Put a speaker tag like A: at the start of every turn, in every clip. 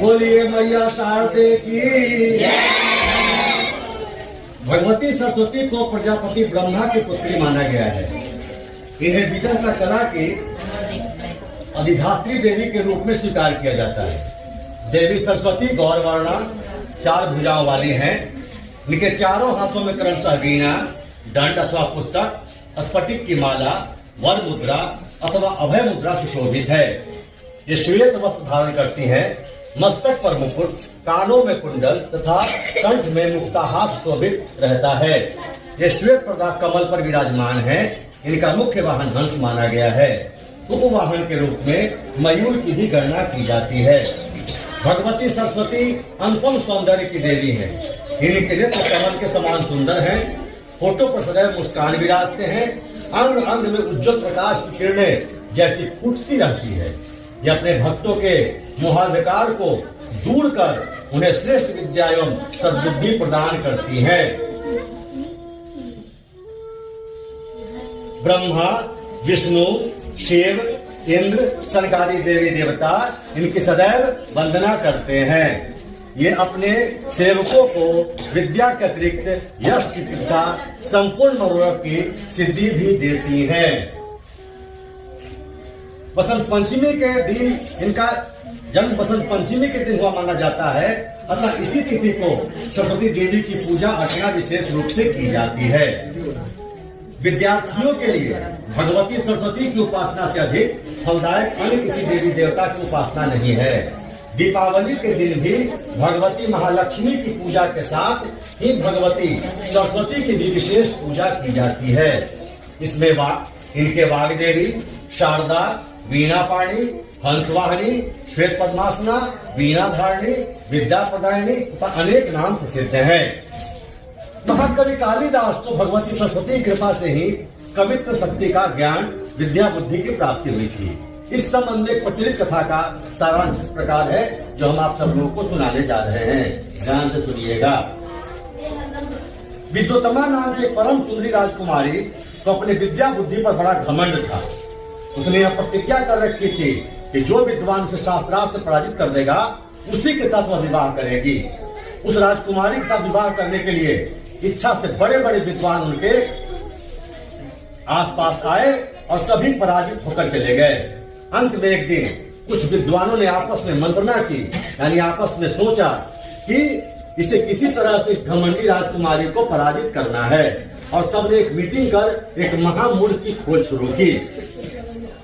A: बोलिए मैया शारदे की। भगवती सरस्वती को प्रजापति ब्रह्मा की पुत्री माना गया है। इन्हें विद्या कला की अधिधात्री देवी के रूप में स्वीकार किया जाता है। देवी सरस्वती गौरवर्णा 4 भुजाओं वाली हैं। इनके चारों हाथों में क्रमशः वीणा, दंड अथवा पुस्तक, स्फटिक की माला, वर मुद्रा अथवा अभय मुद्रा सुशोभित है। ये श्वेत वस्त्र धारण करती हैं। मस्तक पर मुकुट, कानों में कुंडल तथा कंठ में मुक्ताहार शोभित रहता है। ये श्वेत पर्दा कमल पर विराजमान है। इनका मुख्य वाहन हंस माना गया है। उपवाहन के रूप में मयूर की भी गणना की जाती है। भगवती सरस्वती अनुपम सौंदर्य की देवी है। इनके नेत्र कमल के समान सुंदर हैं। फोटो पर सदैव मुस्कान विराजते हैं। अंग अंग में उज्जवल प्रकाश की किरणें जैसी फूटती रहती है। ये अपने भक्तों के मोहाधिकार को दूर कर उन्हें श्रेष्ठ विद्या एवं सद्बुद्धि प्रदान करती है। ब्रह्मा, विष्णु, शिव, इंद्र, सनकादि देवी देवता इनकी सदैव वंदना करते हैं। ये अपने सेवकों को विद्या के अतिरिक्त यश कीर्तिता संपूर्ण मनोरथ की सिद्धि भी देती हैं। बसंत पंचमी के दिन इनका जन्म बसंत पंचमी के दिन हुआ माना जाता है। अतः इसी तिथि को सरस्वती देवी की पूजा अर्चना विशेष रूप से की जाती है। विद्यार्थियों के लिए भगवती सरस्वती की उपासना से अधिक फलदायक अन्य किसी देवी देवता की उपासना नहीं है। दीपावली के दिन भी भगवती महालक्ष्मी की पूजा के साथ ही भगवती सरस्वती की भी विशेष पूजा की जाती है। इसमें इनके वाग्देवी, शारदा, वीणा पाणी, हंसवाहिनी, श्वेत पद्मासना, वीणा धारणी, विद्या प्रदायिनी तथा अनेक नाम प्रसिद्ध हैं। महाकवि कालिदास को भगवती सरस्वती की कृपा से ही कवित्व शक्ति का ज्ञान, विद्या बुद्धि की प्राप्ति हुई थी। इस संबंध में प्रचलित कथा का सारांश इस प्रकार है, जो हम आप सब लोगों को सुनाने जा रहे हैं। ध्यान से सुनिएगा। विद्योत्तमा नाम की परम सुंदरी राजकुमारी को अपने विद्या बुद्धि पर बड़ा घमंड था। उसने यह प्रतिज्ञा कर रखी थी कि जो विद्वान उसे शास्त्रार्थ पराजित कर देगा उसी के साथ वह विवाह करेगी। उस राजकुमारी के साथ विवाह करने के लिए इच्छा से बड़े बड़े विद्वान उनके आसपास आए और सभी पराजित होकर चले गए। अंत में एक दिन कुछ विद्वानों ने आपस में मंत्रणा की, यानी आपस में सोचा कि इसे किसी तरह से इस घमंडी राजकुमारी को पराजित करना है। और सबने एक मीटिंग कर एक महामूर्ख की खोज शुरू की।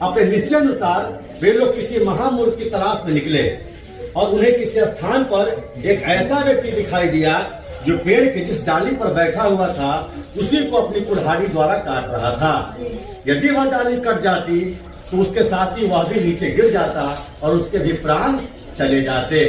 A: अपने निश्चय अनुसार वे लोग किसी महामूर्ख की तलाश में निकले और उन्हें किसी स्थान पर एक ऐसा व्यक्ति दिखाई दिया जो पेड़ की जिस डाली पर बैठा हुआ था उसी को अपनी कुल्हाड़ी द्वारा काट रहा था। यदि वह डाली कट जाती तो उसके साथ ही वह भी नीचे गिर जाता और उसके भी प्राण चले जाते।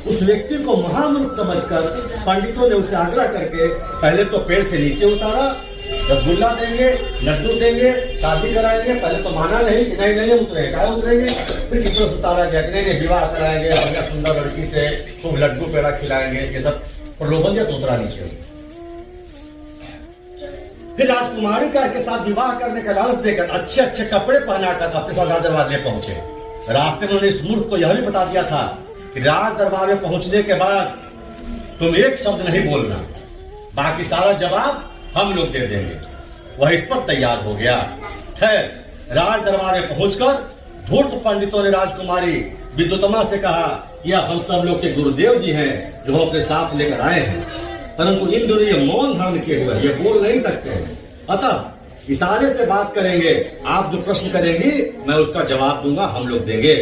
A: उस व्यक्ति को महामूर्ख समझकर पंडितों ने उसे आग्रह करके पहले तो पेड़ से नीचे उतारा। रसगुल्ला देंगे, लड्डू देंगे, शादी कराएंगे। पहले तो माना नहीं कि नहीं उतरेंगे, क्या उतरेंगे। फिर कितना उतारा गया कि नहीं विवाह कराएंगे, बढ़िया सुंदर लड़की से खूब लड्डू पेड़ा खिलाएंगे। ये सब प्रलोभन दिया तो उतरा नीचे। फिर राजकुमारी का के साथ विवाह करने का लालच देकर अच्छे अच्छे कपड़े पहनाकर अपने साथ राज दरबार ले पहुंचे। रास्ते में उन्होंने इस मूर्ख को यह भी बता दिया था कि राज दरबार में पहुंचने के बाद तुम एक शब्द नहीं बोलना, बाकी सारा जवाब हम लोग दे देंगे। वह इस पर तैयार हो गया। खैर राज दरबार में पहुंचकर धूर्त पंडितों ने राजकुमारी विद्योत्तमा से कहा, यह हम सब लोग के गुरुदेव जी हैं जो अपने साथ लेकर आए हैं, परंतु इन दोनों ये मौन धारण किए हुए, ये बोल नहीं सकते हैं। अतः इशारे से बात करेंगे। आप जो प्रश्न करेंगी मैं उसका जवाब दूंगा, हम लोग देंगे।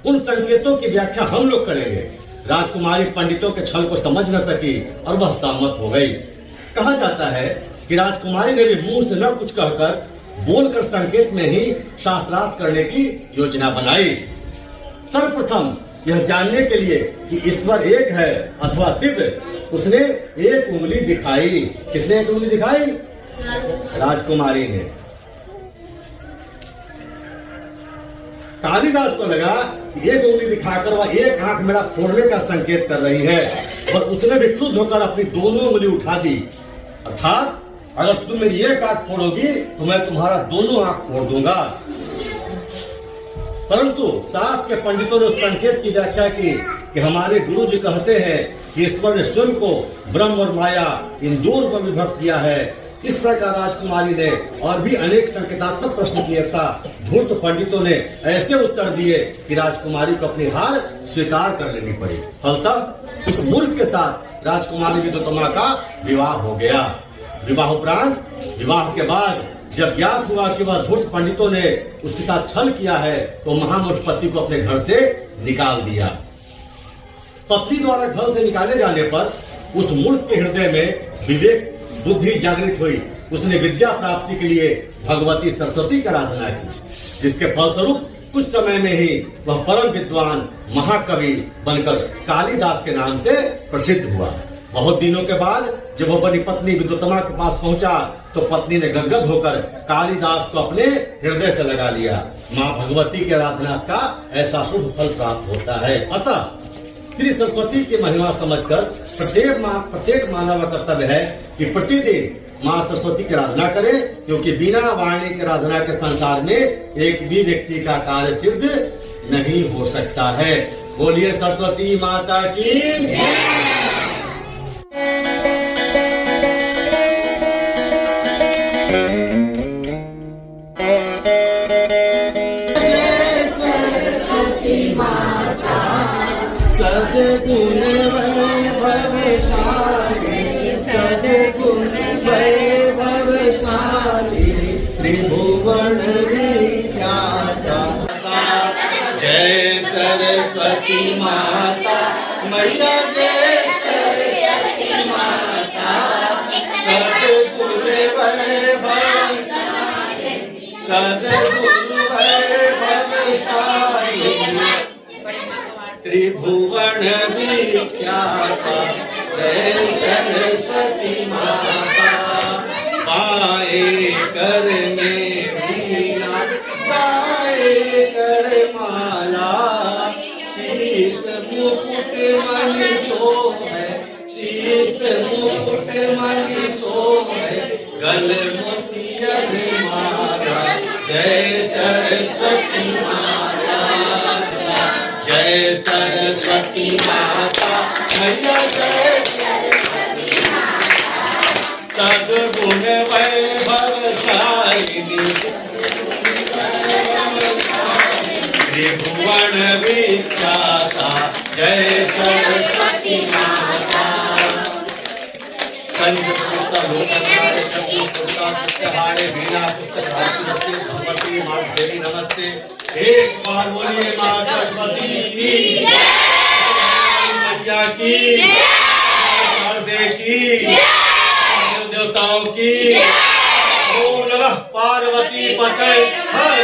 A: उन संकेतों की व्याख्या हम लोग करेंगे। राजकुमारी पंडितों के छल को समझ न सकी और वह सहमत हो गई। कहा जाता है कि राजकुमारी ने भी मुंह से न कुछ कहकर बोलकर संकेत में ही शास्त्रार्थ करने की योजना बनाई। सर्वप्रथम यह जानने के लिए कि ईश्वर एक है अथवा दिव्य, उसने एक उंगली दिखाई। किसने एक उंगली दिखाई? राजकुमारी ने। कालिदास को लगा कि एक उंगली दिखाकर वह एक आंख मेरा फोड़ने का संकेत कर रही है, और उसने भी क्रुद्ध होकर अपनी दोनों उंगली उठा दी। अर्थात अगर तुम मेरी एक आंख फोड़ोगी तो मैं तुम्हारा दोनों आंख फोड़ दूंगा। परंतु शास्त्र के पंडितों ने उस संकेत की व्याख्या की कि हमारे गुरु जी कहते हैं कि ईश्वर ने स्वयं को ब्रह्म और माया इन दोनों पर विभक्त किया है। इस प्रकार राजकुमारी ने और भी अनेक संकेतात्मक प्रश्न किए था। धूर्त पंडितों ने ऐसे उत्तर दिए कि राजकुमारी को अपनी हार स्वीकार कर लेनी पड़ी। फलतः उस मूर्ख के साथ राजकुमारी विद्युतमा का विवाह हो गया। विवाह उपरांत विवाह के बाद जब ज्ञात हुआ कि वह धूर्त पंडितों ने उसके साथ छल किया है तो महामूर्ख पति को अपने घर से निकाल दिया। पत्नी द्वारा घर से निकाले जाने पर उस मूर्ख के हृदय में विवेक बुद्धि जागृत हुई। उसने विद्या प्राप्ति के लिए भगवती सरस्वती की आराधना की, जिसके फलस्वरूप कुछ समय में ही वह परम विद्वान महाकवि बनकर कालिदास के नाम से प्रसिद्ध हुआ। बहुत दिनों के बाद जब वह अपनी पत्नी विद्युतमा के पास पहुंचा तो पत्नी ने गदगद होकर कालिदास को अपने हृदय से लगा लिया। माँ भगवती की आराधना का ऐसा शुभ फल प्राप्त होता है। अतः श्री सरस्वती की महिमा समझकर प्रत्येक मानव का कर्तव्य है कि प्रतिदिन माँ सरस्वती की आराधना करे, क्योंकि बिना वाणी की आराधना के संसार में एक भी व्यक्ति का कार्य सिद्ध नहीं हो सकता है। बोलिए सरस्वती माता की।
B: सद्गुण वैभवशाली त्रिभुवन विख्याता।
C: जय सरस्वती माता मैया, जय सरस्वती माता। सद्गुण वैभवशाली त्रिभुवन विख्याता। जय सरस्वती माता। पाए कर में वीणा, जाए कर माला, शीश मुकुट मणि शोभे, शीश मुकुट मणि शोभे, गल मोतियन माला। जय सरस्वती माता, जय सरस्वती माता मैया, जय सरस्वती माता। सद्गुण वैभवशालिनी त्रिभुवन विख्याता। जय सरस्वती माता। भगवती माँ देवी नमस्ते। एक बार बोलिए माँ सरस्वती की, मैया की, शारदे की, देवताओं की। ओम नमः पार्वती पतये हर